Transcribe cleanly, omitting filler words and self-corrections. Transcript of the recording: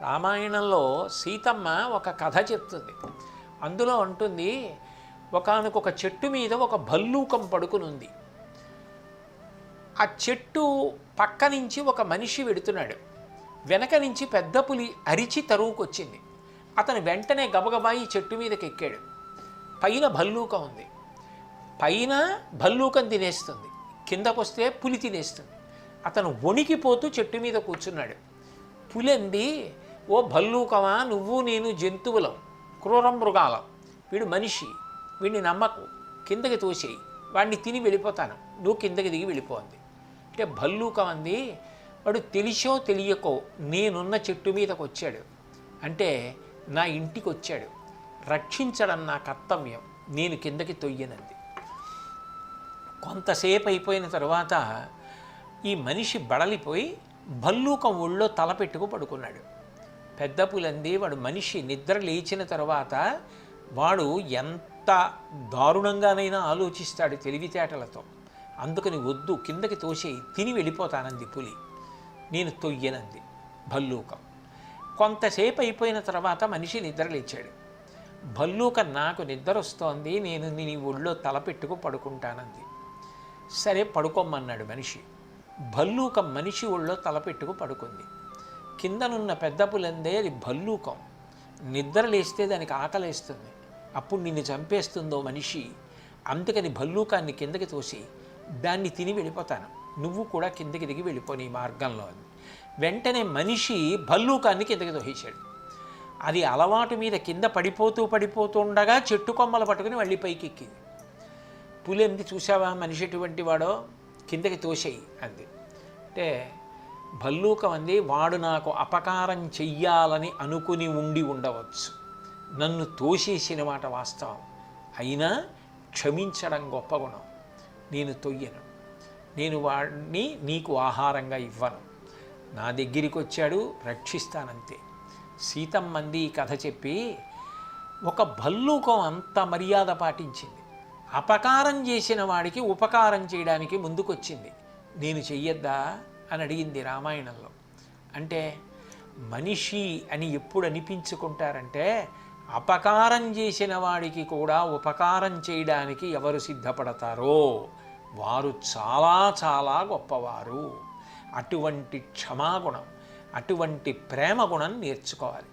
రామాయణంలో సీతమ్మ ఒక కథ చెప్తుంది. అందులో అంటుంది, ఒకానొక చెట్టు మీద ఒక భల్లూకం పడుకుని ఉంది. ఆ చెట్టు పక్క నుంచి ఒక మనిషి వెడుతున్నాడు. వెనక నుంచి పెద్ద పులి అరిచి తరువుకొచ్చింది. అతను వెంటనే గబగబా ఈ చెట్టు మీదకి ఎక్కాడు. పైన భల్లూకం ఉంది. పైన భల్లూకం తినేస్తుంది, కిందకొస్తే పులి తినేస్తుంది. అతను వణికిపోతూ చెట్టు మీద కూర్చున్నాడు. పులి అంది, ఓ భల్లూకమా, నువ్వు నేను జంతువులం, క్రూర మృగాలం, వీడు మనిషి, వీడిని నమ్మకు, కిందకి తోసేయి, వాడిని తిని వెళ్ళిపోతాను, నువ్వు కిందకి దిగి వెళ్ళిపోంది. అంటే భల్లూకం అంది, వాడు తెలిసో తెలియకో నేనున్న చెట్టు మీదకి వచ్చాడు, అంటే నా ఇంటికి వచ్చాడు, రక్షించడం నా కర్తవ్యం, నేను కిందకి తొయ్యనంది. కొంతసేపు అయిపోయిన తర్వాత ఈ మనిషి బడలిపోయి భల్లూకం ఒళ్ళో తలపెట్టుకు పడుకున్నాడు. పెద్ద పులంది, వాడు మనిషి నిద్ర లేచిన తర్వాత వాడు ఎంత దారుణంగానైనా ఆలోచిస్తాడు తెలివితేటలతో. అందుకని వద్దు, కిందకి తోసేయి, తిని వెళ్ళిపోతానంది పులి. నేను తొయ్యనంది భల్లూకం. కొంతసేపు అయిపోయిన తర్వాత మనిషి నిద్ర లేచాడు. భల్లూకం, నాకు నిద్ర వస్తోంది, నేను నీ ఒళ్ళో తలపెట్టుకు పడుకుంటానంది. సరే పడుకోమన్నాడు మనిషి. భల్లూకం మనిషి ఒళ్ళో తలపెట్టుకు పడుకుంది. కిందనున్న పెద్ద పులందే, అది భల్లూకం, నిద్ర లేస్తే దానికి ఆకలేస్తుంది, అప్పుడు నిన్ను చంపేస్తుందో మనిషి, అందుకని భల్లూకాన్ని కిందకి తోసి దాన్ని తిని వెళ్ళిపోతాను, నువ్వు కూడా కిందకి దిగి వెళ్ళిపో నీ మార్గంలో అని. వెంటనే మనిషి భల్లూకాన్ని కిందకి తోసేశాడు. అది అలవాటు మీద కింద పడిపోతుండగా చెట్టు కొమ్మలు పట్టుకుని మళ్ళీ పైకి ఎక్కింది. పులి అంది, చూసావా మనిషి ఎటువంటి వాడో, కిందకి తోసేయి అంది. అంటే భల్లూకం అంది, వాడు నాకు అపకారం చెయ్యాలని అనుకుని ఉండి ఉండవచ్చు, నన్ను తోసేసిన మాట వాస్తవం, అయినా క్షమించడం గొప్ప గుణం, నేను తొయ్యను, నేను వాడిని నీకు ఆహారంగా ఇవ్వను, నా దగ్గరికి వచ్చాడు రక్షిస్తానంతే. సీతమ్మంది ఈ కథ చెప్పి, ఒక భల్లూకం అంత మర్యాద పాటించింది, అపకారం చేసిన వాడికి ఉపకారం చేయడానికి ముందుకొచ్చింది, నేను చెయ్యొద్దా అని అడిగింది రామాయణంలో. అంటే మనిషి అని ఎప్పుడు అనిపించుకుంటారంటే, అపకారం చేసిన వాడికి కూడా ఉపకారం చేయడానికి ఎవరు సిద్ధపడతారో వారు చాలా చాలా గొప్పవారు. అటువంటి క్షమాగుణం, అటువంటి ప్రేమ గుణం నేర్చుకోవాలి.